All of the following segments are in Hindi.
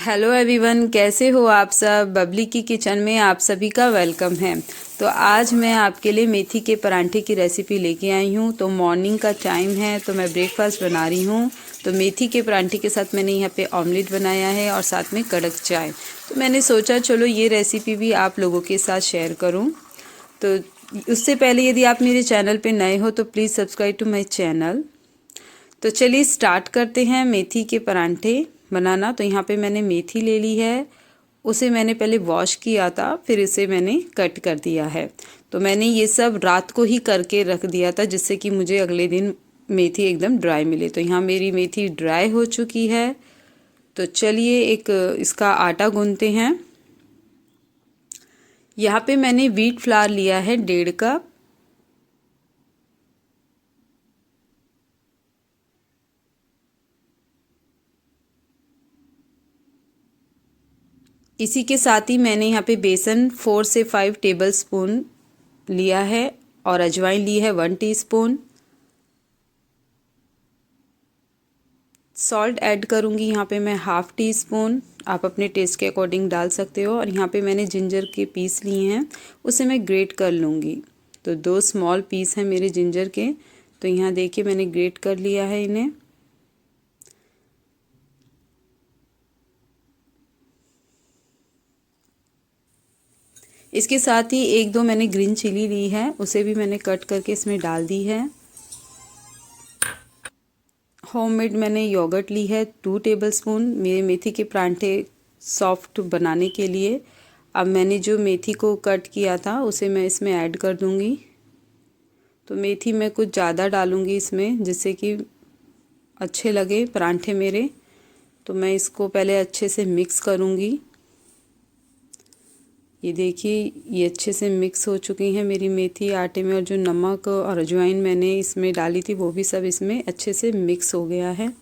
हेलो एवरीवन, कैसे हो आप सब। बबली की किचन में आप सभी का वेलकम है। तो आज मैं आपके लिए मेथी के परांठे की रेसिपी लेके आई हूँ। तो मॉर्निंग का टाइम है तो मैं ब्रेकफास्ट बना रही हूँ। तो मेथी के परांठे के साथ मैंने यहाँ पे ऑमलेट बनाया है और साथ में कड़क चाय। तो मैंने सोचा चलो ये रेसिपी भी आप लोगों के साथ शेयर करूँ। तो उससे पहले यदि आप मेरे चैनल पर नए हो तो please subscribe to my channel. तो चलिए स्टार्ट करते हैं मेथी के परांठे बनाना। तो यहाँ पे मैंने मेथी ले ली है, उसे मैंने पहले वॉश किया था, फिर इसे मैंने कट कर दिया है। तो मैंने ये सब रात को ही करके रख दिया था जिससे कि मुझे अगले दिन मेथी एकदम ड्राई मिले। तो यहाँ मेरी मेथी ड्राई हो चुकी है। तो चलिए एक इसका आटा गूंथते हैं। यहाँ पे मैंने व्हीट फ्लावर लिया है 1.5 कप। इसी के साथ ही मैंने यहाँ पे बेसन 4 से 5 टेबल स्पून लिया है और अजवाइन ली है 1 टीस्पून। सॉल्ट ऐड करूँगी यहाँ पे मैं 1/2 टीस्पून, आप अपने टेस्ट के अकॉर्डिंग डाल सकते हो। और यहाँ पे मैंने जिंजर के पीस लिए हैं, उसे मैं ग्रेट कर लूँगी। तो 2 स्मॉल पीस हैं मेरे जिंजर के। तो यहाँ देखिए मैंने ग्रेट कर लिया है इन्हें। इसके साथ ही 1-2 मैंने ग्रीन चिली ली है, उसे भी मैंने कट करके इसमें डाल दी है। होममेड मैंने योगर्ट ली है 2 टेबलस्पून मेरे मेथी के परांठे सॉफ्ट बनाने के लिए। अब मैंने जो मेथी को कट किया था उसे मैं इसमें ऐड कर दूंगी। तो मेथी मैं कुछ ज़्यादा डालूंगी इसमें जिससे कि अच्छे लगे परांठे मेरे। तो मैं इसको पहले अच्छे से मिक्स करूंगी। ये देखिए ये अच्छे से मिक्स हो चुकी हैं मेरी मेथी आटे में, और जो नमक और अजवाइन मैंने इसमें डाली थी वो भी सब इसमें अच्छे से मिक्स हो गया है।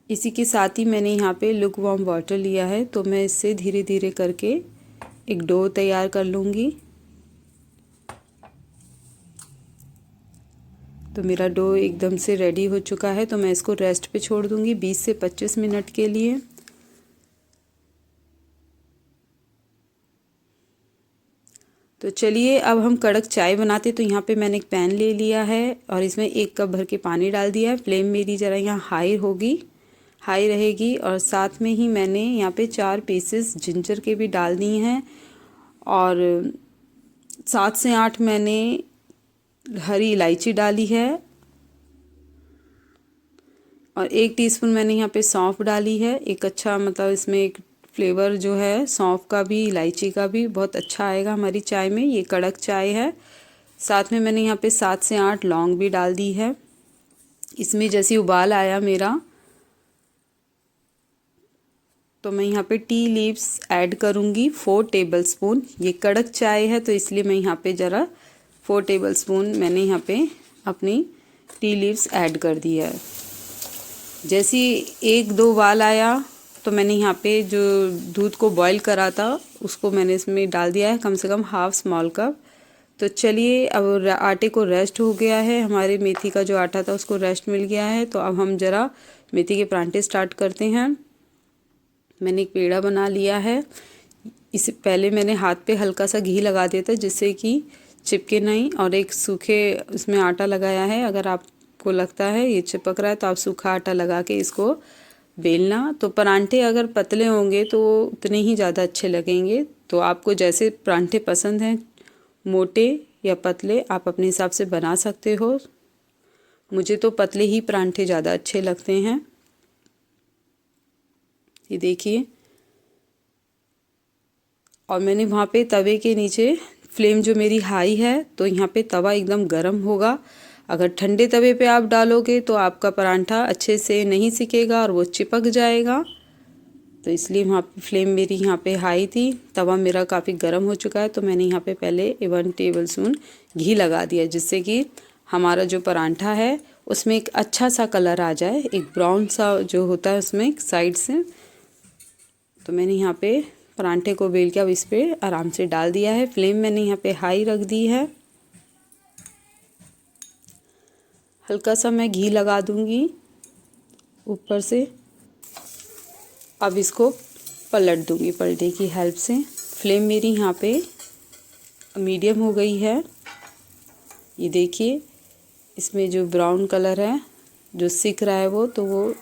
इसी के साथ ही मैंने यहाँ पे लुक वार्म वाटर लिया है। तो मैं इससे धीरे धीरे करके एक डो तैयार कर लूँगी। तो मेरा डो एकदम से रेडी हो चुका है। तो मैं इसको रेस्ट पे छोड़ दूँगी 20 से 25 मिनट के लिए। तो चलिए अब हम कड़क चाय बनाते। तो यहाँ पे मैंने एक पैन ले लिया है और इसमें 1 कप भर के पानी डाल दिया है। फ्लेम मेरी ज़रा यहाँ हाई रहेगी। और साथ में ही मैंने यहाँ पे 4 पीसेस जिंजर के भी डाल दिए हैं और 7 से 8 मैंने हरी इलायची डाली है और 1 टीस्पून मैंने यहाँ पे सौंफ डाली है। एक अच्छा मतलब इसमें एक फ्लेवर जो है सौंफ का भी इलायची का भी बहुत अच्छा आएगा हमारी चाय में। ये कड़क चाय है। साथ में मैंने यहाँ पे 7 से 8 लौंग भी डाल दी है। इसमें जैसे उबाल आया मेरा तो मैं यहाँ पे टी लीव्स ऐड करूँगी 4 टेबलस्पून। ये कड़क चाय है तो इसलिए मैं यहाँ पे ज़रा 4 टेबलस्पून मैंने यहाँ पे अपनी टी लीव्स ऐड कर दी है। जैसे 1-2 उबाल आया तो मैंने यहाँ पे जो दूध को बॉईल करा था उसको मैंने इसमें डाल दिया है, कम से कम हाफ स्मॉल कप। तो चलिए अब आटे को रेस्ट हो गया है, हमारे मेथी का जो आटा था उसको रेस्ट मिल गया है। तो अब हम ज़रा मेथी के परांठे स्टार्ट करते हैं। मैंने एक पेड़ा बना लिया है। इससे पहले मैंने हाथ पे हल्का सा घी लगा दिया था जिससे कि चिपके नहीं, और एक सूखे इसमें आटा लगाया है। अगर आपको लगता है ये चिपक रहा है तो आप सूखा आटा लगा के इसको बेलना। तो परांठे अगर पतले होंगे तो उतने ही ज़्यादा अच्छे लगेंगे। तो आपको जैसे परांठे पसंद हैं, मोटे या पतले, आप अपने हिसाब से बना सकते हो। मुझे तो पतले ही परांठे ज़्यादा अच्छे लगते हैं। ये देखिए, और मैंने वहाँ पे तवे के नीचे फ्लेम जो मेरी हाई है तो यहाँ पे तवा एकदम गर्म होगा। अगर ठंडे तवे पे आप डालोगे तो आपका परांठा अच्छे से नहीं सिकेगा और वो चिपक जाएगा। तो इसलिए वहाँ पे फ्लेम मेरी यहाँ पे हाई थी। तवा मेरा काफ़ी गर्म हो चुका है तो मैंने यहाँ पे पहले 1 टेबलस्पून घी लगा दिया जिससे कि हमारा जो परांठा है उसमें एक अच्छा सा कलर आ जाए, एक ब्राउन सा जो होता है उसमें साइड से। तो मैंने यहाँ पे परांठे को बेल के अब इस पर आराम से डाल दिया है। फ्लेम मैंने यहाँ पे हाई रख दी है। हल्का सा मैं घी लगा दूंगी ऊपर से। अब इसको पलट दूंगी पलटे की हेल्प से। फ्लेम मेरी यहाँ पे मीडियम हो गई है। ये देखिए इसमें जो ब्राउन कलर है जो सिक रहा है वो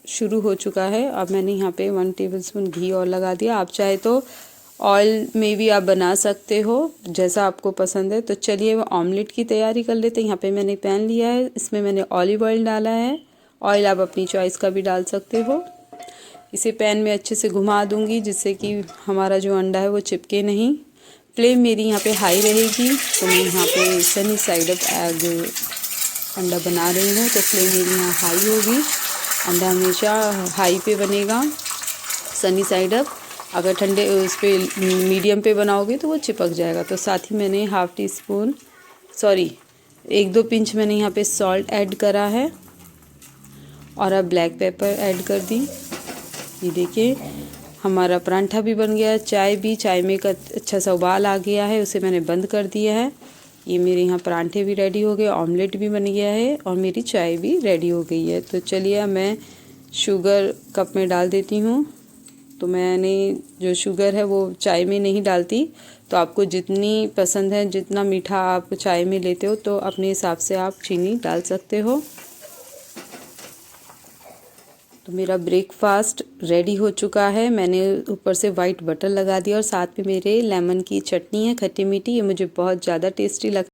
शुरू हो चुका है। अब मैंने यहाँ पे 1 टेबलस्पून घी और लगा दिया। आप चाहे तो ऑयल में भी आप बना सकते हो, जैसा आपको पसंद है। तो चलिए ऑमलेट की तैयारी कर लेते हैं। यहाँ पे मैंने पैन लिया है, इसमें मैंने ऑलिव ऑयल डाला है। ऑयल आप अपनी चॉइस का भी डाल सकते हो। इसे पैन में अच्छे से घुमा दूंगी जिससे कि हमारा जो अंडा है वो चिपके नहीं। फ्लेम मेरी यहाँ पे हाई रहेगी। तो मैं यहाँ पे सनी साइड अप एग अंडा बना रही हूँ, तो फ्लेम मेरी यहाँ हाई होगी। अंडा हमेशा हाई पे बनेगा, सनी साइड अप। अगर ठंडे उस पर मीडियम पे बनाओगे तो वो चिपक जाएगा। तो साथ ही मैंने 1-2 पिंच मैंने यहाँ पे सॉल्ट ऐड करा है और अब ब्लैक पेपर ऐड कर दी। ये देखिए हमारा परांठा भी बन गया। चाय में का अच्छा सा उबाल आ गया है, उसे मैंने बंद कर दिया है। ये मेरे यहाँ परांठे भी रेडी हो गए, ऑमलेट भी बन गया है और मेरी चाय भी रेडी हो गई है। तो चलिए अब मैं शुगर कप में डाल देती हूँ। तो मैंने जो शुगर है वो चाय में नहीं डालती, तो आपको जितनी पसंद है, जितना मीठा आप चाय में लेते हो तो अपने हिसाब से आप चीनी डाल सकते हो। तो मेरा ब्रेकफास्ट रेडी हो चुका है। मैंने ऊपर से वाइट बटर लगा दिया और साथ में मेरे लेमन की चटनी है खट्टी मीठी। ये मुझे बहुत ज़्यादा टेस्टी लगती है।